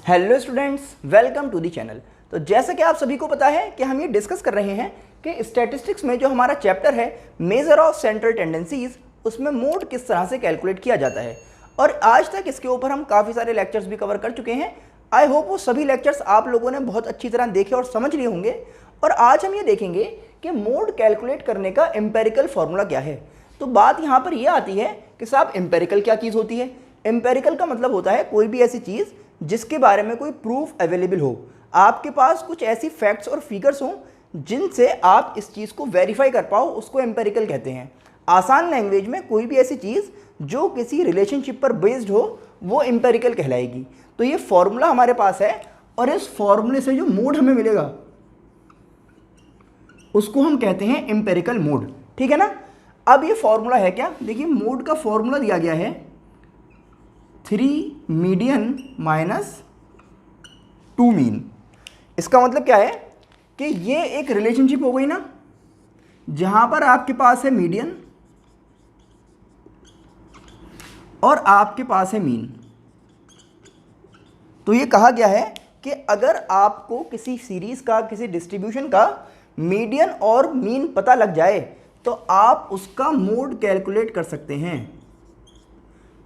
Hello students, welcome to the channel. तो जैसा कि आप सभी को पता है कि हम ये डिस्कस कर रहे हैं कि स्टैटिस्टिक्स में जो हमारा चैप्टर है मेजर ऑफ सेंट्रल टेंडेंसीज, उसमें मोड किस तरह से कैलकुलेट किया जाता है। और आज तक इसके ऊपर हम काफ़ी सारे लेक्चर्स भी कवर कर चुके हैं। आई होप वो सभी लेक्चर्स आप लोगों ने बहुत अच्छी तरह देखे और समझ लिए होंगे। और आज हम ये देखेंगे कि मोड कैलकुलेट करने का एम्पेरिकल फार्मूला क्या है। तो बात यहाँ पर यह आती है कि साहब एम्पेरिकल क्या चीज़ होती है। एम्पेरिकल का मतलब होता है कोई भी ऐसी चीज़ जिसके बारे में कोई प्रूफ अवेलेबल हो, आपके पास कुछ ऐसी फैक्ट्स और फिगर्स हों जिनसे आप इस चीज़ को वेरीफाई कर पाओ, उसको एम्पेरिकल कहते हैं। आसान लैंग्वेज में कोई भी ऐसी चीज़ जो किसी रिलेशनशिप पर बेस्ड हो वो एम्पेरिकल कहलाएगी। तो ये फॉर्मूला हमारे पास है और इस फॉर्मूले से जो मोड हमें मिलेगा उसको हम कहते हैं एम्पेरिकल मोड। ठीक है ना। अब ये फॉर्मूला है क्या, देखिए मोड का फॉर्मूला दिया गया है 3 मीडियन माइनस 2 मीन। इसका मतलब क्या है कि ये एक रिलेशनशिप हो गई ना, जहां पर आपके पास है मीडियन और आपके पास है मीन। तो ये कहा गया है कि अगर आपको किसी सीरीज का, किसी डिस्ट्रीब्यूशन का मीडियन और मीन पता लग जाए तो आप उसका मोड कैलकुलेट कर सकते हैं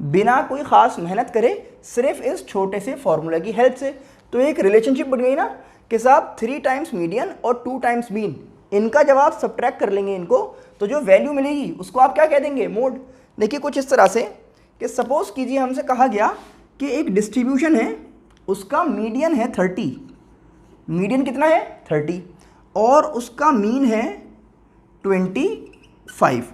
बिना कोई ख़ास मेहनत करे, सिर्फ इस छोटे से फॉर्मूला की हेल्प से। तो एक रिलेशनशिप बन गई ना कि साहब 3 टाइम्स मीडियन और 2 टाइम्स मीन, इनका जब आप सब्ट्रैक्ट कर लेंगे इनको तो जो वैल्यू मिलेगी उसको आप क्या कह देंगे, मोड। देखिए कुछ इस तरह से कि सपोज कीजिए हमसे कहा गया कि एक डिस्ट्रीब्यूशन है, उसका मीडियन है 30, मीडियन कितना है 30 और उसका मीन है 25।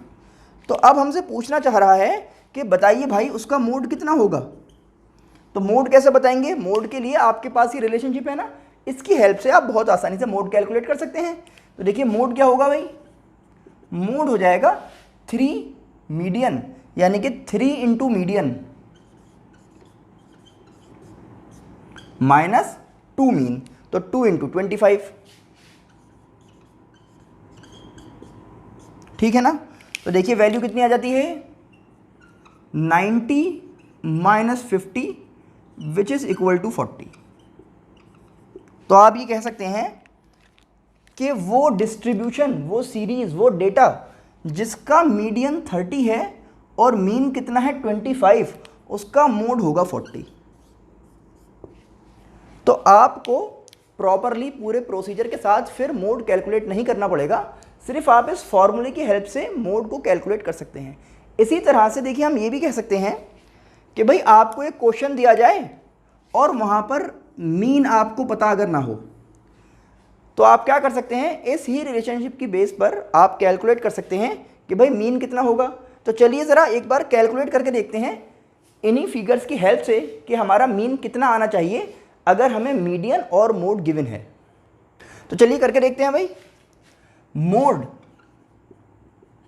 तो अब हमसे पूछना चाह रहा है कि बताइए भाई उसका मोड कितना होगा। तो मोड कैसे बताएंगे, मोड के लिए आपके पास ये रिलेशनशिप है ना, इसकी हेल्प से आप बहुत आसानी से मोड कैलकुलेट कर सकते हैं। तो देखिए मोड क्या होगा भाई, मोड हो जाएगा 3 मीडियन यानी कि 3 इंटू मीडियन माइनस 2 मीन, तो 2 इंटू 25। ठीक है ना। तो देखिए वैल्यू कितनी आ जाती है 90 minus 50 which is equal to 40। तो आप ये कह सकते हैं कि वो डिस्ट्रीब्यूशन, वो सीरीज, वो डेटा जिसका मीडियन 30 है और मीन कितना है 25, उसका मोड होगा 40। तो आपको प्रॉपरली पूरे प्रोसीजर के साथ फिर मोड कैलकुलेट नहीं करना पड़ेगा, सिर्फ आप इस फॉर्मूले की हेल्प से मोड को कैलकुलेट कर सकते हैं। इसी तरह से देखिए हम ये भी कह सकते हैं कि भाई आपको एक क्वेश्चन दिया जाए और वहाँ पर मीन आपको पता अगर ना हो तो आप क्या कर सकते हैं, इस ही रिलेशनशिप की बेस पर आप कैलकुलेट कर सकते हैं कि भाई मीन कितना होगा। तो चलिए ज़रा एक बार कैलकुलेट करके देखते हैं इन्हीं फिगर्स की हेल्प से कि हमारा मीन कितना आना चाहिए अगर हमें मीडियन और मोड गिवन है। तो चलिए करके देखते हैं भाई। मोड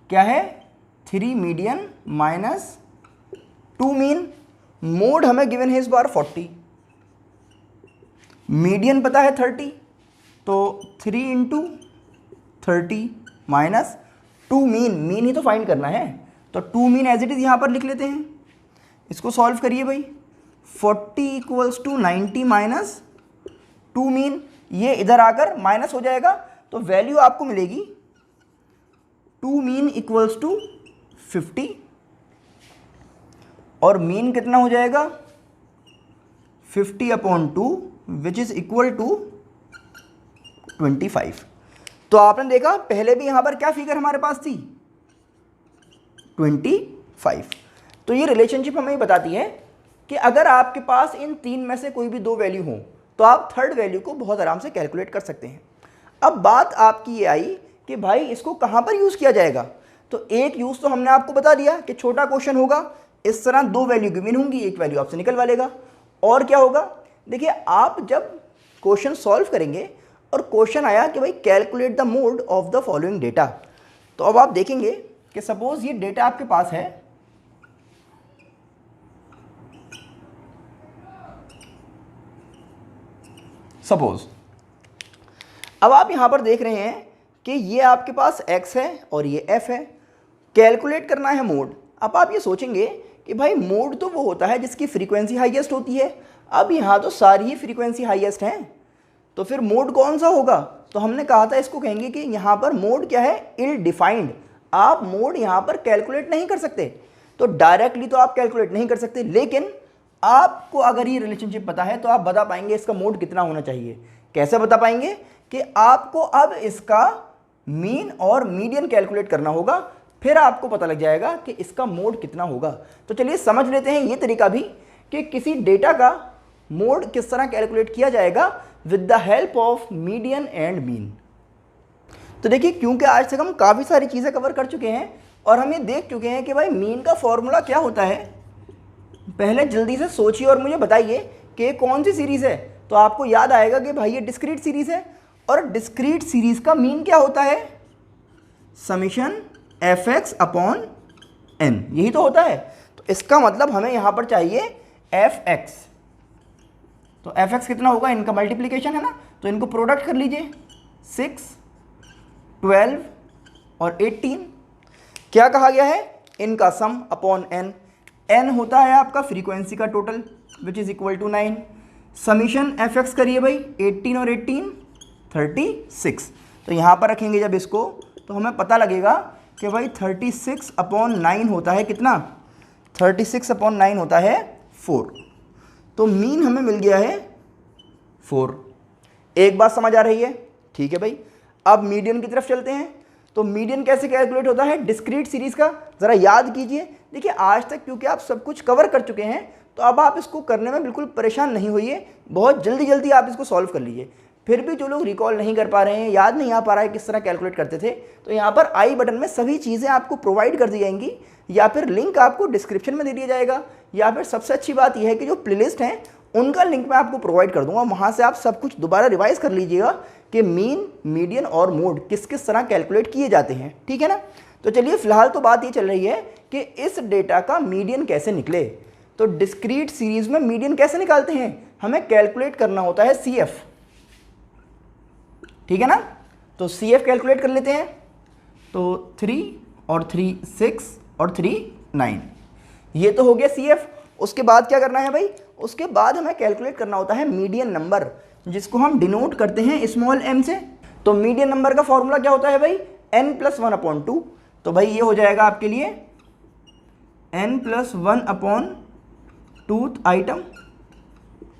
क्या है 3 मीडियन माइनस 2 मीन। मोड हमें गिवन है इस बार 40, मीडियन पता है 30, तो 3 into 30 minus 2 mean, mean he तो फाइंड करना है, तो 2 मीन एज इट इज़ यहाँ पर लिख लेते हैं। इसको सॉल्व करिए भाई, 40 इक्वल्स टू 90 माइनस 2 मीन, ये इधर आकर माइनस हो जाएगा तो वैल्यू आपको मिलेगी 2 मीन इक्वल्स टू 50 और मीन कितना हो जाएगा 50/2 विच इज इक्वल टू 25। तो आपने देखा पहले भी यहां पर क्या फिगर हमारे पास थी 25। तो ये रिलेशनशिप हमें बताती है कि अगर आपके पास इन 3 में से कोई भी 2 वैल्यू हो तो आप थर्ड वैल्यू को बहुत आराम से कैलकुलेट कर सकते हैं। अब बात आपकी ये आई कि भाई इसको कहाँ पर यूज़ किया जाएगा। तो एक यूज़ तो हमने आपको बता दिया कि छोटा क्वेश्चन होगा, इस तरह 2 वैल्यू गिवन होंगी, एक वैल्यू आपसे निकलवा लेगा। और क्या होगा, देखिए आप जब क्वेश्चन सॉल्व करेंगे और क्वेश्चन आया कि भाई calculate the mode of the following data, तो अब आप देखेंगे कि सपोज ये डेटा आपके पास है, सपोज अब आप यहां पर देख रहे हैं कि ये आपके पास x है और ये f है, कैलकुलेट करना है मोड। अब आप ये सोचेंगे कि भाई मोड तो वो होता है जिसकी फ्रीक्वेंसी हाईएस्ट होती है। अब यहाँ तो सारी ही फ्रीक्वेंसी हाईएस्ट हैं, तो फिर मोड कौन सा होगा? तो हमने कहा था इसको कहेंगे कि यहाँ पर मोड क्या है? इल डिफाइंड। आप मोड यहाँ पर कैलकुलेट नहीं कर सकते, तो डायरेक्टली तो आप कैलकुलेट नहीं कर सकते, लेकिन आपको अगर ये रिलेशनशिप पता है तो आप बता पाएंगे इसका मोड कितना होना चाहिए। कैसे बता पाएंगे? कि आपको अब इसका मीन और मीडियन कैलकुलेट करना होगा, फिर आपको पता लग जाएगा कि इसका मोड कितना होगा। तो चलिए समझ लेते हैं ये तरीका भी कि किसी डेटा का मोड किस तरह कैलकुलेट किया जाएगा with the help of median and mean. तो देखिए, क्योंकि आज तक हम काफ़ी सारी चीज़ें कवर कर चुके हैं और हम ये देख चुके हैं कि भाई मीन का फॉर्मूला क्या होता है, पहले जल्दी से सोचिए और मुझे बताइए कि कौन सी सीरीज़ है। तो आपको याद आएगा कि भाई ये डिस्क्रीट सीरीज़ है, और डिस्क्रीट सीरीज़ का मीन क्या होता है? समीशन fx अपॉन n, यही तो होता है। तो इसका मतलब हमें यहाँ पर चाहिए fx। तो fx कितना होगा? इनका मल्टीप्लिकेशन है ना, तो इनको प्रोडक्ट कर लीजिए, 6, 12 और 18। क्या कहा गया है? इनका सम अपॉन n। n होता है आपका फ्रीक्वेंसी का total which is equal to 9। Summation fx करिए भाई, 18 और 18 36। तो यहाँ पर रखेंगे जब इसको, तो हमें पता लगेगा कि भाई 36 अपॉन 9 होता है कितना? 36 अपॉन 9 होता है 4। तो मीन हमें मिल गया है 4। एक बात समझ आ रही है? ठीक है भाई। अब मीडियन की तरफ चलते हैं। तो मीडियन कैसे कैलकुलेट होता है डिस्क्रीट सीरीज़ का? ज़रा याद कीजिए। देखिए, आज तक क्योंकि आप सब कुछ कवर कर चुके हैं, तो अब आप इसको करने में बिल्कुल परेशान नहीं होइए, बहुत जल्दी जल्दी आप इसको सॉल्व कर लीजिए। फिर भी जो लोग रिकॉल नहीं कर पा रहे हैं, याद नहीं आ पा रहा है किस तरह कैलकुलेट करते थे, तो यहाँ पर आई बटन में सभी चीज़ें आपको प्रोवाइड कर दी जाएंगी, या फिर लिंक आपको डिस्क्रिप्शन में दे दिया जाएगा, या फिर सबसे अच्छी बात यह है कि जो प्लेलिस्ट हैं उनका लिंक मैं आपको प्रोवाइड कर दूंगा। वहाँ से आप सब कुछ दोबारा रिवाइज कर लीजिएगा कि मीन, मीडियन और मोड किस किस तरह कैलकुलेट किए जाते हैं। ठीक है ना? तो चलिए, फिलहाल तो बात ये चल रही है कि इस डेटा का मीडियन कैसे निकले। तो डिस्क्रीट सीरीज़ में मीडियन कैसे निकालते हैं? हमें कैलकुलेट करना होता है CF। ठीक है ना? तो CF कैलकुलेट कर लेते हैं। तो 3 और 3 6 और 3 9, ये तो हो गया CF। उसके बाद क्या करना है भाई? उसके बाद हमें कैलकुलेट करना होता है मीडियन नंबर, जिसको हम डिनोट करते हैं स्मॉल m से। तो मीडियन नंबर का फॉर्मूला क्या होता है भाई? n+1/2। तो भाई ये हो जाएगा आपके लिए n+1/2 आइटम।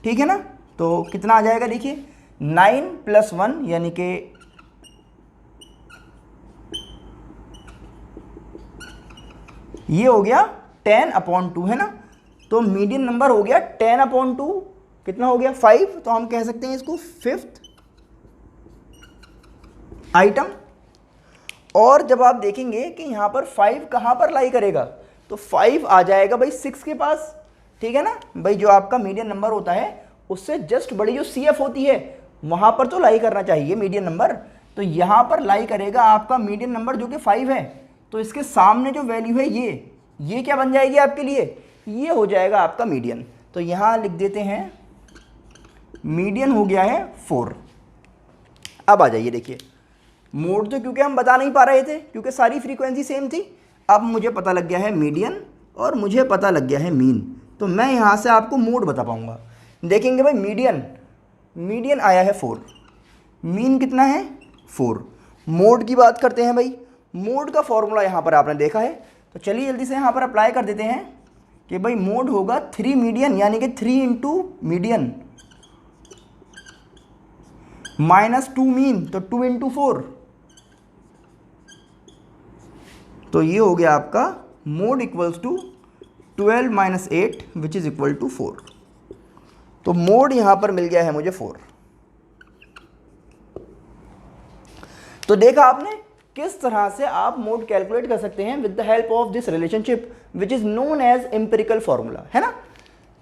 ठीक है ना? तो कितना आ जाएगा? देखिए, 9+1 यानी कि ये हो गया 10/2, है ना? तो मीडियन नंबर हो गया 10/2। कितना हो गया? 5। तो हम कह सकते हैं इसको 5th आइटम। और जब आप देखेंगे कि यहाँ पर 5 कहाँ पर लाई करेगा, तो 5 आ जाएगा भाई 6 के पास। ठीक है ना भाई? जो आपका मीडियन नंबर होता है उससे जस्ट बड़ी जो CF होती है वहाँ पर तो लाई करना चाहिए मीडियन नंबर। तो यहाँ पर लाई करेगा आपका मीडियन नंबर जो कि 5 है। तो इसके सामने जो वैल्यू है ये क्या बन जाएगी आपके लिए? ये हो जाएगा आपका मीडियन। तो यहाँ लिख देते हैं मीडियन हो गया है 4। अब आ जाइए, देखिए मोड तो क्योंकि हम बता नहीं पा रहे थे क्योंकि सारी फ्रीक्वेंसी सेम थी। अब मुझे पता लग गया है मीडियन और मुझे पता लग गया है मीन, तो मैं यहाँ से आपको मोड बता पाऊँगा। देखेंगे भाई, मीडियन आया है 4, मीन कितना है? 4। मोड की बात करते हैं भाई। मोड का फॉर्मूला यहाँ पर आपने देखा है, तो चलिए जल्दी से यहाँ पर अप्लाई कर देते हैं कि भाई मोड होगा 3 मीडियन, यानी कि 3 इंटू मीडियन माइनस 2 मीन, तो 2 इंटू 4। तो ये हो गया आपका mode equals to 12 - 8 which is equal to 4। तो मोड यहाँ पर मिल गया है मुझे 4। तो देखा आपने किस तरह से आप मोड कैलकुलेट कर सकते हैं with the help of this relationship which is known as empirical formula, है ना?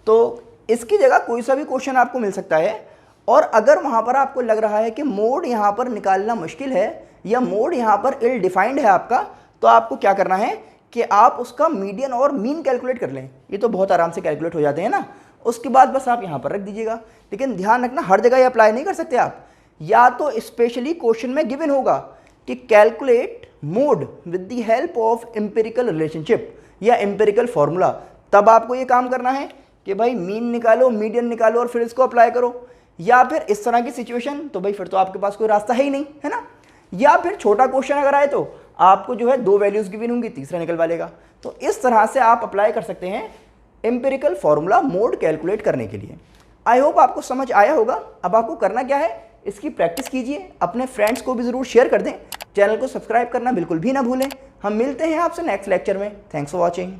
तो इसकी जगह कोई सा भी क्वेश्चन आपको मिल सकता है, और अगर वहाँ पर आपको लग रहा है कि मोड यहाँ पर निकालना मुश्किल है या मोड यहाँ पर इल डिफाइंड है आपका, तो आपको क्या करना है कि आप उसका मीडियन और मीन कैलकुलेट कर लें। ये तो बहुत आराम से कैलकुलेट हो जाते हैं ना। उसके बाद बस आप यहाँ पर रख दीजिएगा। लेकिन ध्यान रखना, हर जगह ये अप्लाई नहीं कर सकते आप। या तो स्पेशली क्वेश्चन में गिवन होगा कि calculate mode with the help of empirical relationship या एम्पिरिकल फॉर्मूला, तब आपको ये काम करना है। कि भाई मीन निकालो, मीडियन निकालो और फिर इसको अप्लाई करो, या फिर इस तरह की सिचुएशन, तो भाई फिर तो आपके पास कोई रास्ता है ही नहीं, है ना। या फिर छोटा क्वेश्चन अगर आए तो आपको जो है 2 वैल्यूज गिवन होंगी, तीसरा निकलवा लेगा। तो इस तरह से आप अप्लाई कर सकते हैं एम्पिरिकल फॉर्मूला मोड कैलकुलेट करने के लिए। आई होप आपको समझ आया होगा। अब आपको करना क्या है, इसकी प्रैक्टिस कीजिए, अपने फ्रेंड्स को भी ज़रूर शेयर कर दें, चैनल को सब्सक्राइब करना बिल्कुल भी ना भूलें। हम मिलते हैं आपसे नेक्स्ट लेक्चर में। Thanks for watching.